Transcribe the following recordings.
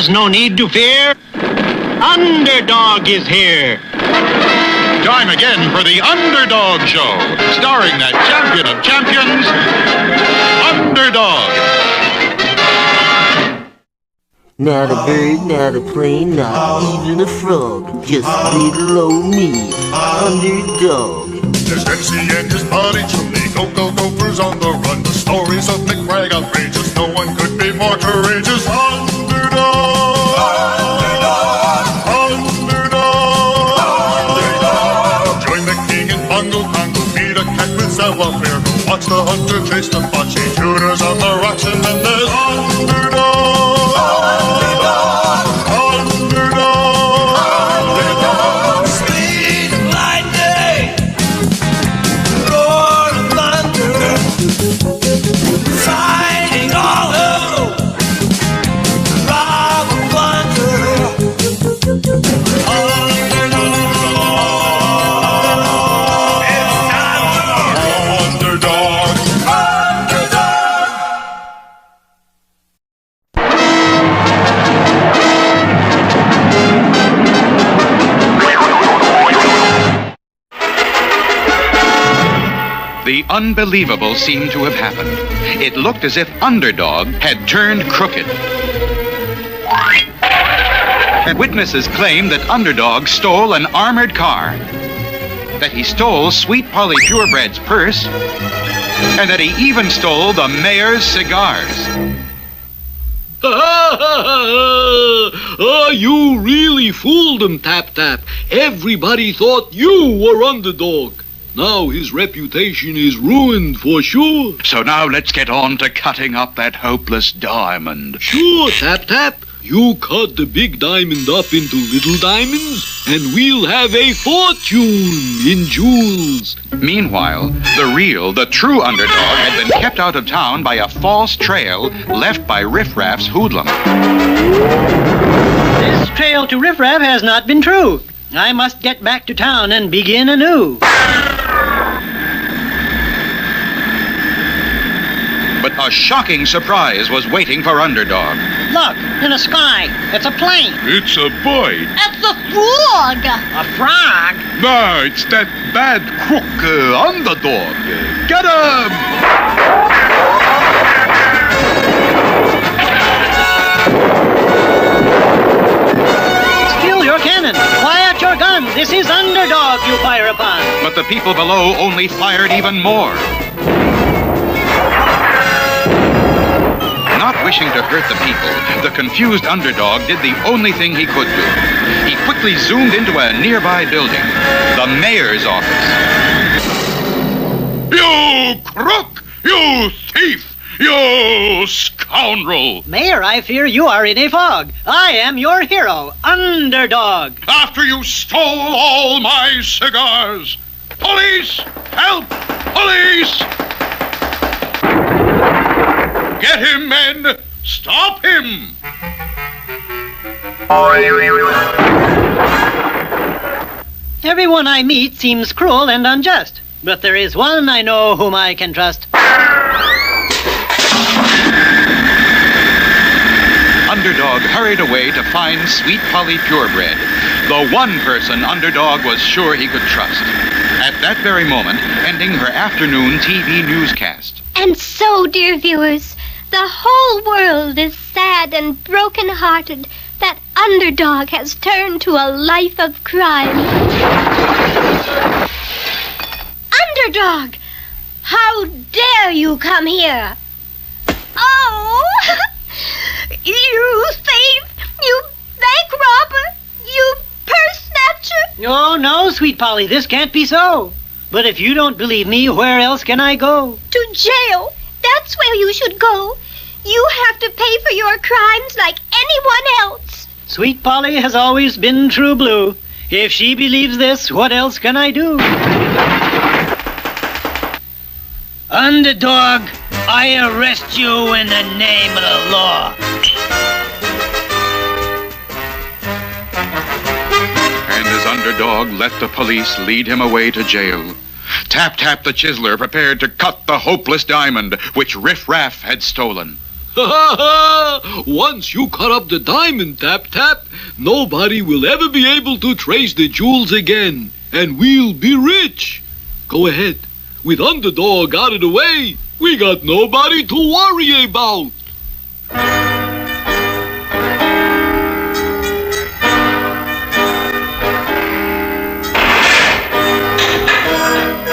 There's no need to fear. Underdog is here. Time again for the Underdog Show, starring that champion of champions, Underdog. Not a bird, not a plane, not even a frog. Just little old me, Underdog. There's MC and his buddy Julie, go-go-gophers on the run. The stories of McBragg outrageous, no one could be more courageous. Underdog! Join the king in Bongo Congo, beat a cat with savoir faire. Go watch the hunter chase the fox, he Tooters on the rocks, and then there's Underdog! The unbelievable seemed to have happened. It looked as if Underdog had turned crooked. Witnesses claim that Underdog stole an armored car, that he stole Sweet Polly Purebred's purse, and that he even stole the mayor's cigars. You really fooled him, Tap Tap. Everybody thought you were Underdog. Now his reputation is ruined for sure. So now let's get on to cutting up that hopeless diamond. Sure, Tap Tap. You cut the big diamond up into little diamonds, and we'll have a fortune in jewels. Meanwhile, the true Underdog had been kept out of town by a false trail left by Riff Raff's hoodlum. This trail to Riff Raff has not been true. I must get back to town and begin anew. But a shocking surprise was waiting for Underdog. Look, in the sky. It's a plane. It's a bird. It's a frog! A frog? No, it's that bad crook Underdog. Get him! Still your cannon. Quiet your guns. This is Underdog you fire upon. But the people below only fired even more. Not wishing to hurt the people, the confused Underdog did the only thing he could do. He quickly zoomed into a nearby building, the mayor's office. You crook! You thief! You scoundrel! Mayor, I fear you are in a fog. I am your hero, Underdog. After you stole all my cigars! Police! Help! Police! Get him, men! Stop him! Everyone I meet seems cruel and unjust, but there is one I know whom I can trust. Underdog hurried away to find Sweet Polly Purebred, the one person Underdog was sure he could trust. At that very moment, ending her afternoon TV newscast. And so, dear viewers, the whole world is sad and broken-hearted that Underdog has turned to a life of crime. Underdog! How dare you come here? Oh! You thief! You bank robber! You purse snatcher! Oh, no, Sweet Polly, this can't be so. But if you don't believe me, where else can I go? To jail! That's where you should go. You have to pay for your crimes like anyone else. Sweet Polly has always been true blue. If she believes this, what else can I do? Underdog, I arrest you in the name of the law. And as Underdog let the police lead him away to jail, Tap Tap the Chiseler prepared to cut the hopeless diamond which Riff Raff had stolen. Once you cut up the diamond, Tap Tap, nobody will ever be able to trace the jewels again, and we'll be rich. Go ahead. With Underdog out of the way, we got nobody to worry about.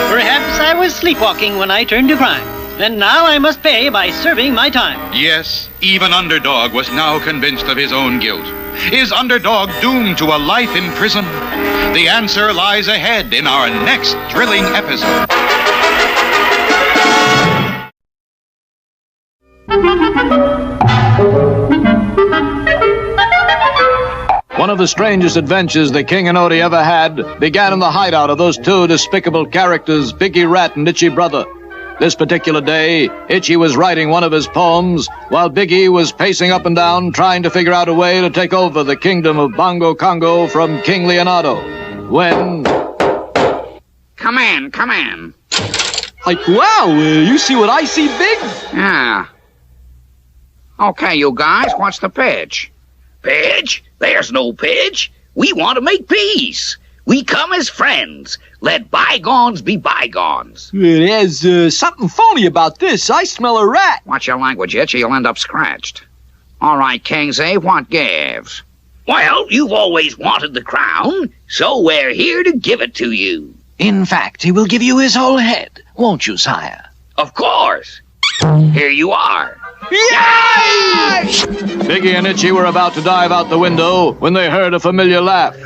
Perhaps I was sleepwalking when I turned to crime, and now I must pay by serving my time. Yes, even Underdog was now convinced of his own guilt. Is Underdog doomed to a life in prison? The answer lies ahead in our next thrilling episode. One of the strangest adventures the King and Odie ever had began in the hideout of those two despicable characters, Biggie Rat and Itchy Brother. This particular day, Itchy was writing one of his poems, while Biggie was pacing up and down trying to figure out a way to take over the kingdom of Bongo Congo from King Leonardo. When... Come in. Like, wow, you see what I see, Big? Yeah. Okay, you guys, what's the pitch? Pitch? There's no pitch. We want to make peace. We come as friends. Let bygones be bygones. There's something phony about this. I smell a rat. Watch your language, Itch, or you'll end up scratched. All right, Kingsley, what gives? Well, you've always wanted the crown, so we're here to give it to you. In fact, he will give you his whole head, won't you, sire? Of course. Here you are. Yay! Biggie and Itchy were about to dive out the window when they heard a familiar laugh.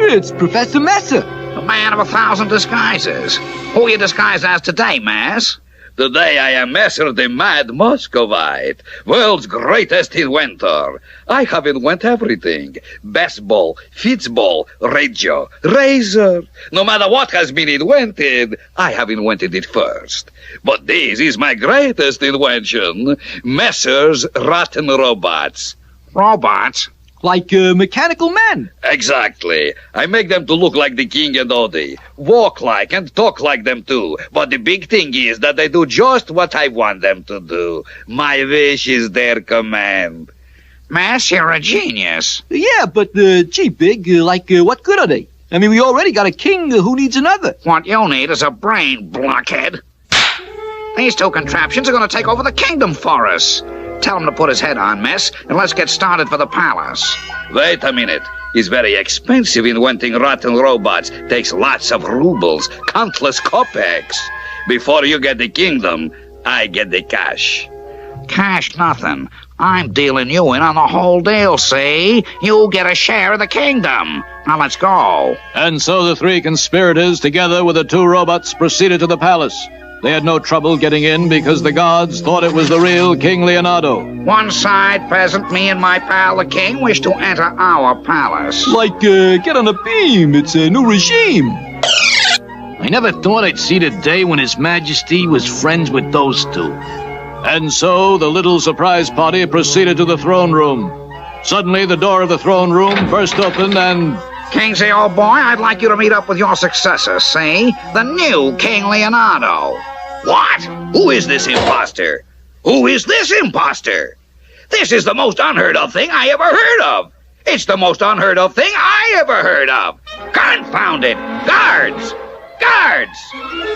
It's Professor Messer. The man of 1,000 disguises. Who are you disguised as today, Mass? Today I am Messer the Mad Muscovite, world's greatest inventor. I have invented everything. Baseball, Fitzball, radio, razor. No matter what has been invented, I have invented it first. But this is my greatest invention, Messer's rotten robots. Robots? Like mechanical men. Exactly. I make them to look like the King and Odie, walk like and talk like them too. But the big thing is that they do just what I want them to do. My wish is their command. Mass, you're a genius. Yeah, but, gee, Big, what good are they? I mean, we already got a king. Who needs another? What you need is a brain, blockhead. These two contraptions are going to take over the kingdom for us. Tell him to put his head on, Mess, and let's get started for the palace. Wait a minute. It's very expensive inventing rotten robots. Takes lots of rubles, countless kopecks. Before you get the kingdom, I get the cash. Cash nothing. I'm dealing you in on the whole deal, see? You get a share of the kingdom. Now let's go. And so the three conspirators, together with the two robots, proceeded to the palace. They had no trouble getting in because the guards thought it was the real King Leonardo. One side present, me and my pal the king wish to enter our palace. Get on a beam. It's a new regime. I never thought I'd see the day when His Majesty was friends with those two. And so the little surprise party proceeded to the throne room. Suddenly the door of the throne room burst open and... Kingsley, old boy, I'd like you to meet up with your successor, see? The new King Leonardo. What? Who is this imposter? Who is this imposter? This is the most unheard of thing I ever heard of. It's the most unheard of thing I ever heard of. Confound it! Guards! Guards!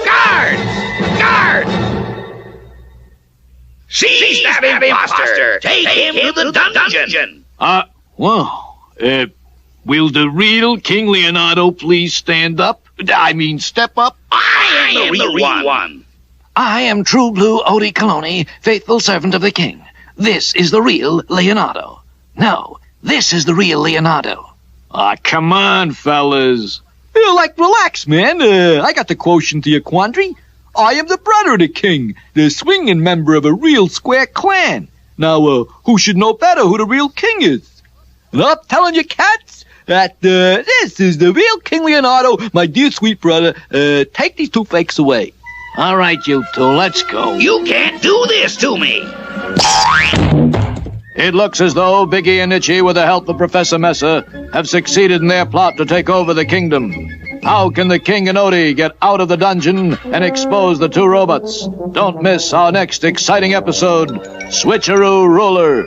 Guards! Guards! Seize that imposter! Take him to the dungeon! Will the real King Leonardo please stand up? Step up? I am the real one. I am True Blue Odie Coloni, faithful servant of the king. This is the real Leonardo. No, this is the real Leonardo. Come on, fellas. Relax, man. I got the quotient to your quandary. I am the brother of the king, the swinging member of a real square clan. Now, who should know better who the real king is? And I'm telling you, cats, that this is the real King Leonardo, my dear sweet brother. Take these two fakes away. All right, you two, let's go. You can't do this to me. It looks as though Biggie and Itchy, with the help of Professor Messer, have succeeded in their plot to take over the kingdom. How can the King and Odie get out of the dungeon and expose the two robots? Don't miss our next exciting episode, Switcheroo Ruler.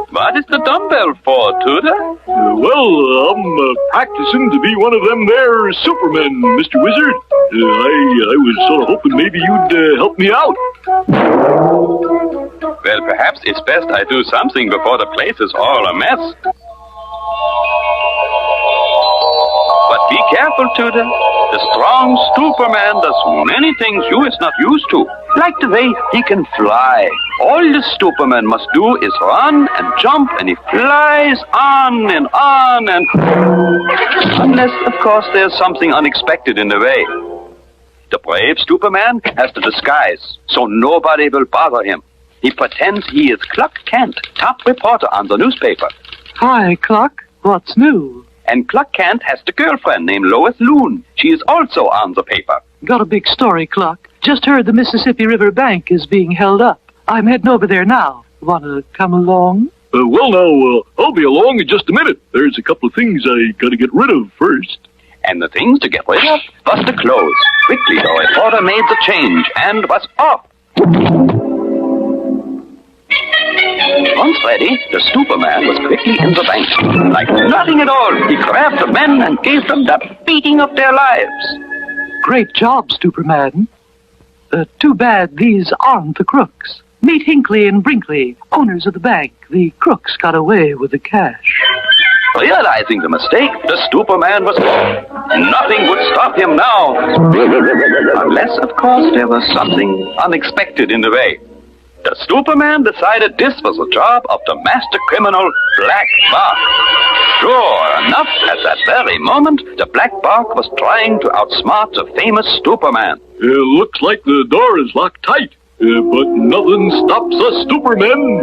What is the dumbbell for, Tooter? I'm practicing to be one of them there Supermen, Mr. Wizard. I was sort of hoping maybe you'd help me out. Well, perhaps it's best I do something before the place is all a mess. But be careful, Tooter. The strong Stuperman does many things you is not used to. Like the way he can fly. All the Stuperman must do is run and jump, and he flies on and on and... Unless, of course, there's something unexpected in the way. The brave Stuperman has to disguise, so nobody will bother him. He pretends he is Cluck Kent, top reporter on the newspaper. Hi, Cluck. What's new? And Cluck Kent has the girlfriend named Lois Loon. She is also on the paper. Got a big story, Cluck. Just heard the Mississippi River bank is being held up. I'm heading over there now. Want to come along? I'll be along in just a minute. There's a couple of things I gotta get rid of first. And the things to get rid of was the clothes. Quickly, the reporter made the change and was off. Once ready, the Stuperman was quickly in the bank. Like nothing at all, he grabbed the men and gave them the beating of their lives. Great job, Stuperman. Too bad these aren't the crooks. Meet Hinckley and Brinkley, owners of the bank. The crooks got away with the cash. Realizing the mistake, the Stuperman was gone. Nothing would stop him now. Unless, of course, there was something unexpected in the way. The Stuperman decided this was the job of the master criminal, Black Bark. Sure enough, at that very moment, the Black Bark was trying to outsmart the famous Stuperman. Looks like the door is locked tight, but nothing stops us Stupermen.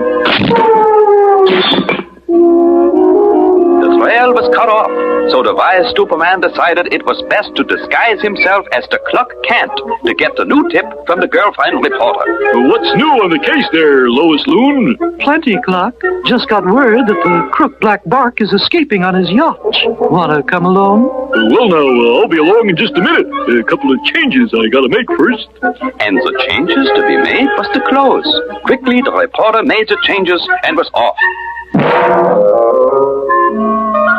The trail was cut off, so the wise Stuperman decided it was best to disguise himself as the Cluck Kent to get the new tip from the girlfriend reporter. What's new on the case there, Lois Loon? Plenty, Cluck. Just got word that the crook Black Bark is escaping on his yacht. Wanna come along? I'll be along in just a minute. A couple of changes I gotta make first. And the changes to be made was the clothes. Quickly, the reporter made the changes and was off.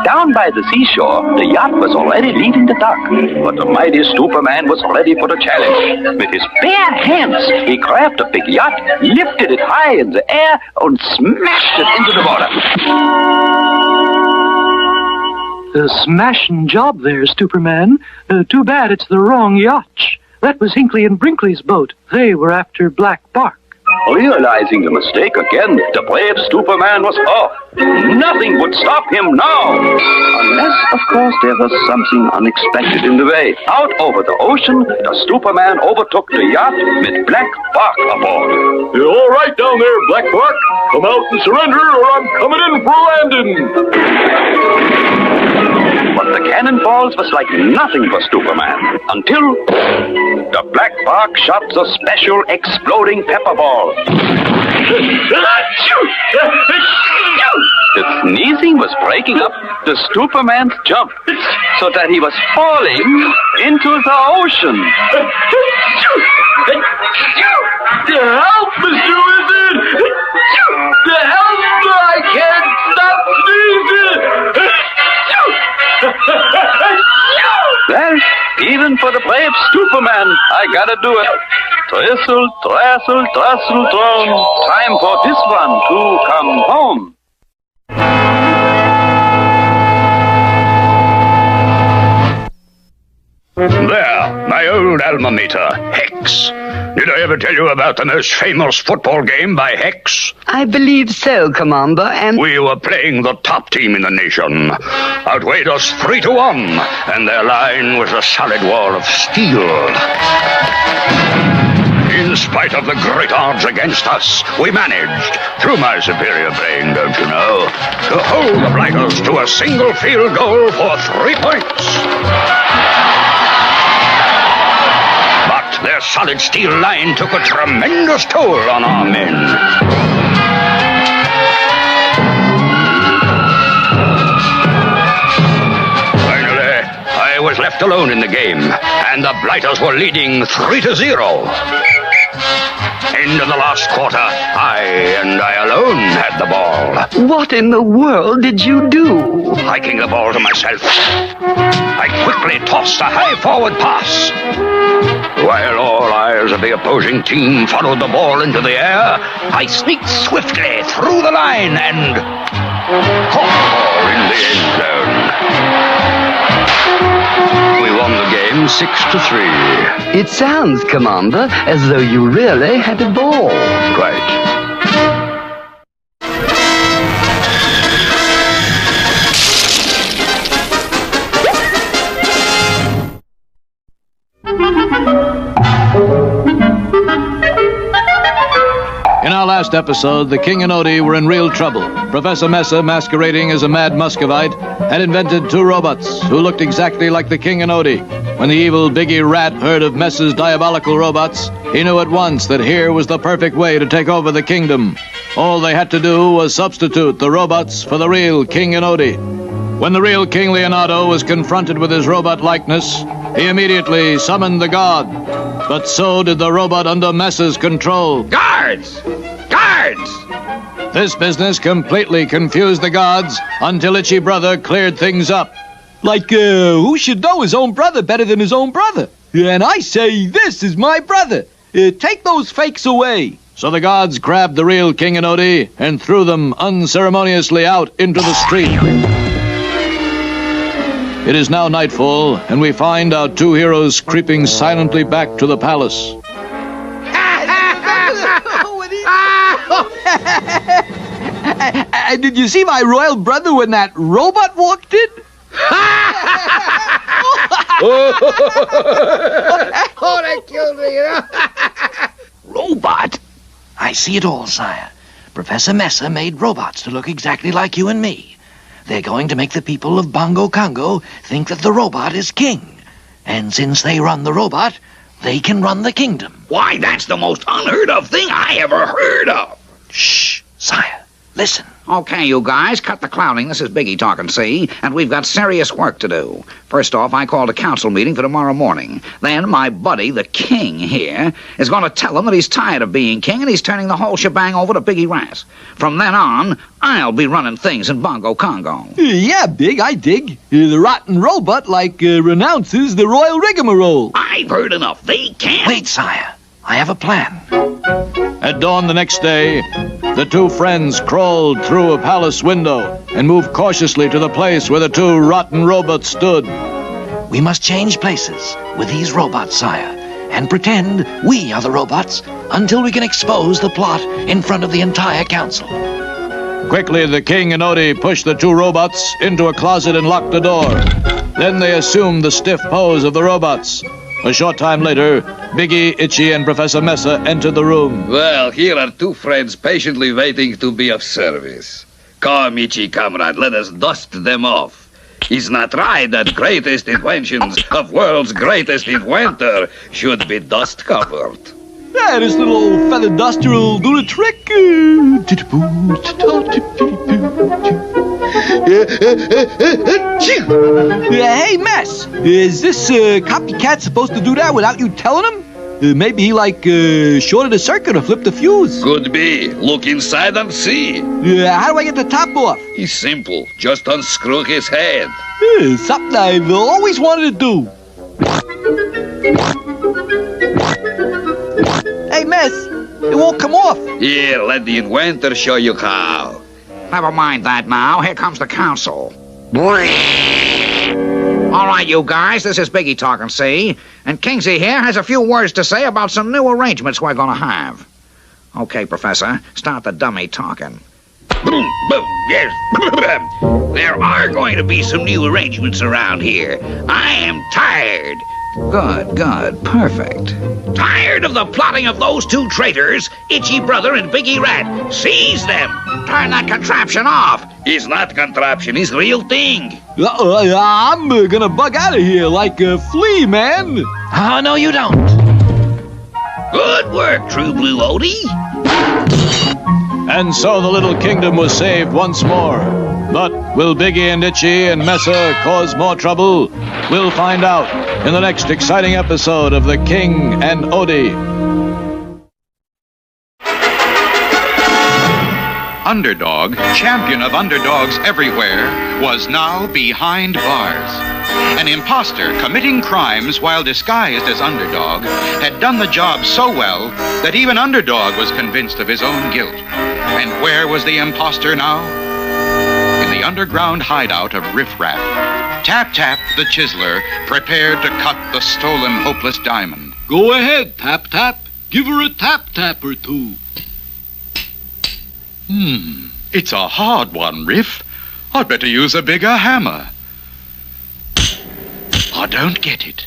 Down by the seashore, the yacht was already leaving the dock, but the mighty Stuperman was ready for the challenge. With his bare hands, he grabbed the big yacht, lifted it high in the air, and smashed it into the water. A smashing job there, Stuperman. Too bad it's the wrong yacht. That was Hinckley and Brinkley's boat. They were after Black Bark. Realizing the mistake again, the brave Stuperman was off. Nothing would stop him now. Unless, of course, there was something unexpected in the way. Out over the ocean, the Stuperman overtook the yacht with Black Bark aboard. You're all right down there, Black Bark. Come out and surrender, or I'm coming in for a landing. But the cannonballs was like nothing for Stuperman, until the Black Bark shot the special exploding pepper ball. The sneezing was breaking up the Stuperman's jump, so that he was falling into the ocean. Help, Mr. Wizard! Help! I can't stop sneezing! Well, even for the brave Stuperman, I gotta do it. Tristle, trassle, trussle, drone. Time for this one to come home. There, my old alma mater, Hex. Did I ever tell you about the most famous football game by Hex? I believe so, Commander, and... We were playing the top team in the nation. Outweighed us 3-1, and their line was a solid wall of steel. In spite of of the great odds against us, we managed, through my superior brain, don't you know, to hold the Blighters to a single field goal for 3 points. But their solid steel line took a tremendous toll on our men. I was left alone in the game, and the Blighters were leading 3-0. End of the last quarter, I alone had the ball. What in the world did you do? Hiking the ball to myself, I quickly tossed a high forward pass. While all eyes of the opposing team followed the ball into the air, I sneaked swiftly through the line and caught the ball in the end zone. We won the game 6-3. It sounds, Commander, as though you really had a ball. Right. In our last episode, the King and Odie were in real trouble. Professor Messer, masquerading as a mad Muscovite, had invented 2 robots who looked exactly like the King and Odie. When the evil Biggie Rat heard of Messer's diabolical robots, he knew at once that here was the perfect way to take over the kingdom. All they had to do was substitute the robots for the real King and Odie. When the real King Leonardo was confronted with his robot likeness, he immediately summoned the god. But so did the robot under Messer's control. Guards! Guards! This business completely confused the gods until Itchy Brother cleared things up. Like, who should know his own brother better than his own brother? And I say, this is my brother. Take those fakes away. So the gods grabbed the real King and Odie and threw them unceremoniously out into the street. It is now nightfall, and we find our 2 heroes creeping silently back to the palace. Did you see my royal brother when that robot walked in? Oh, that killed me, you know. Robot? I see it all, sire. Professor Messer made robots to look exactly like you and me. They're going to make the people of Bongo Congo think that the robot is king. And since they run the robot, they can run the kingdom. Why, that's the most unheard of thing I ever heard of. Shh, sire. Listen. Okay, you guys, cut the clowning. This is Biggie talking, see? And we've got serious work to do. First off, I called a council meeting for tomorrow morning. Then my buddy, the king here, is going to tell him that he's tired of being king and he's turning the whole shebang over to Biggie Rat. From then on, I'll be running things in Bongo Congo. Yeah, Big, I dig. The rotten robot, renounces the royal rigmarole. I've heard enough. They can't... Wait, sire. I have a plan. At dawn the next day, the 2 friends crawled through a palace window and moved cautiously to the place where the 2 rotten robots stood. We must change places with these robots, sire, and pretend we are the robots until we can expose the plot in front of the entire council. Quickly, the King and Odie pushed the 2 robots into a closet and locked the door. Then they assumed the stiff pose of the robots. A short time later, Biggie, Itchy, and Professor Messer entered the room. Well, here are 2 friends patiently waiting to be of service. Come, Itchy comrade, let us dust them off. Is not right that greatest inventions of world's greatest inventor should be dust covered. Yeah, this little old feather duster will do the trick. Hey, Mess, is this copycat supposed to do that without you telling him? Maybe he, shorted a circuit or flipped a fuse. Could be. Look inside and see. How do I get the top off? It's simple. Just unscrew his head. Something I've always wanted to do. Hey, Mess, it won't come off. Here, let the inventor show you how. Never mind that now. Here comes the council. All right, you guys, this is Biggie talking, see? And Kingsley here has a few words to say about some new arrangements we're going to have. Okay, Professor, start the dummy talking. Boom, boom, yes. There are going to be some new arrangements around here. I am tired Good, good, perfect. Tired of the plotting of those two traitors, Itchy Brother and Biggie Rat. Seize them! Turn that contraption off! It's not contraption, it's real thing. I'm gonna bug out of here like a flea, man. Oh, no, you don't. Good work, True Blue Odie. And so the little kingdom was saved once more. But will Biggie and Itchy and Mesa cause more trouble? We'll find out in the next exciting episode of The King and Odie. Underdog, champion of underdogs everywhere, was now behind bars. An imposter committing crimes while disguised as Underdog had done the job so well that even Underdog was convinced of his own guilt. And where was the imposter now? In the underground hideout of Riff Raff, Tap Tap the Chiseler prepared to cut the stolen hopeless diamond. Go ahead, Tap Tap. Give her a tap-tap or two. It's a hard one, Riff. I'd better use a bigger hammer. I don't get it.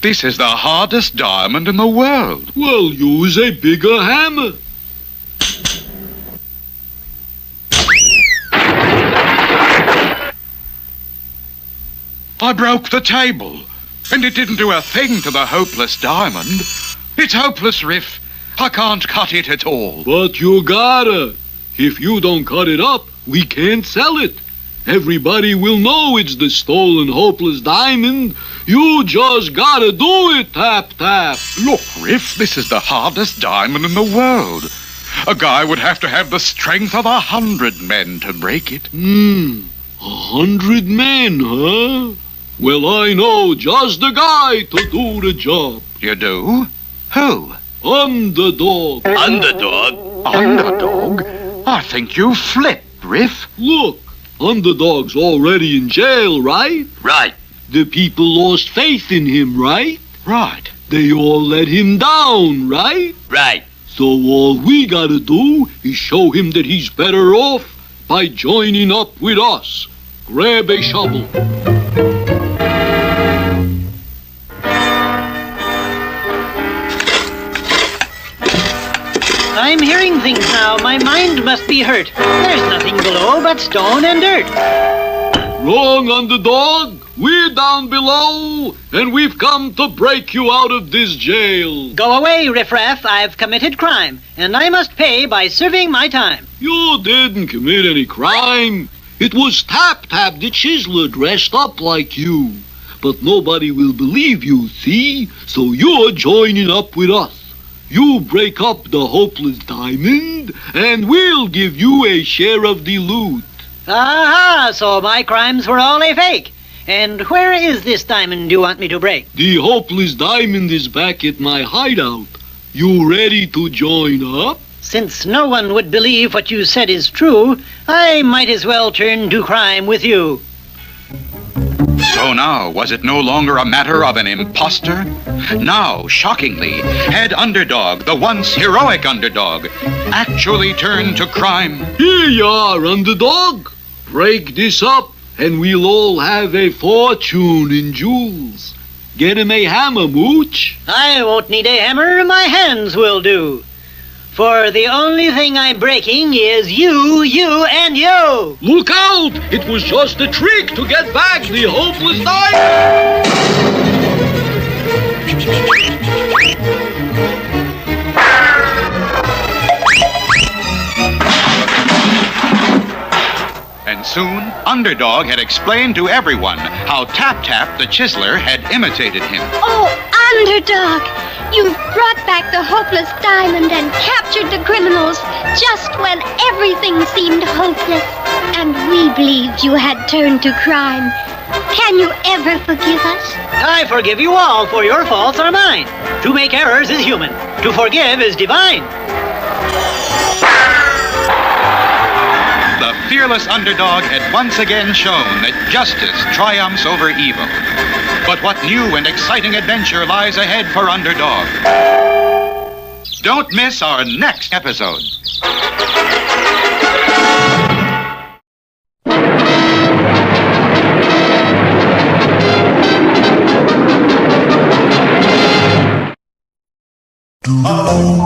This is the hardest diamond in the world. Well, use a bigger hammer. I broke the table, and it didn't do a thing to the hopeless diamond. It's hopeless, Riff. I can't cut it at all. But you gotta. If you don't cut it up, we can't sell it. Everybody will know it's the stolen hopeless diamond. You just gotta do it, Tap Tap. Look, Riff, this is the hardest diamond in the world. A guy would have to have the strength of 100 men to break it. 100 men, huh? Well, I know just the guy to do the job. You do? Who? Underdog. Underdog? Underdog? I think you flipped, Riff. Look, Underdog's already in jail, right? Right. The people lost faith in him, right? Right. They all let him down, right? Right. So all we gotta do is show him that he's better off by joining up with us. Grab a shovel. I'm hearing things now. My mind must be hurt. There's nothing below but stone and dirt. Wrong, Underdog. We're down below, and we've come to break you out of this jail. Go away, Riff Raff. I've committed crime, and I must pay by serving my time. You didn't commit any crime. It was Tap Tap the Chiseler dressed up like you. But nobody will believe you, see? So you're joining up with us. You break up the hopeless diamond, and we'll give you a share of the loot. Aha, so my crimes were all a fake. And where is this diamond you want me to break? The hopeless diamond is back at my hideout. You ready to join up? Since no one would believe what you said is true, I might as well turn to crime with you. So now, was it no longer a matter of an imposter? Now, shockingly, had Underdog, the once heroic Underdog, actually turned to crime? Here you are, Underdog. Break this up, and we'll all have a fortune in jewels. Get him a hammer, Mooch. I won't need a hammer. My hands will do. For the only thing I'm breaking is you, and you. Look out! It was just a trick to get back the hopeless diamond. And soon, Underdog had explained to everyone how Tap Tap the Chiseler had imitated him. Oh, Underdog! You brought back the hopeless diamond and captured the criminals just when everything seemed hopeless. And we believed you had turned to crime. Can you ever forgive us? I forgive you all, for your faults are mine. To make errors is human. To forgive is divine. The fearless Underdog had once again shown that justice triumphs over evil. But what new and exciting adventure lies ahead for Underdog? Don't miss our next episode. Oh.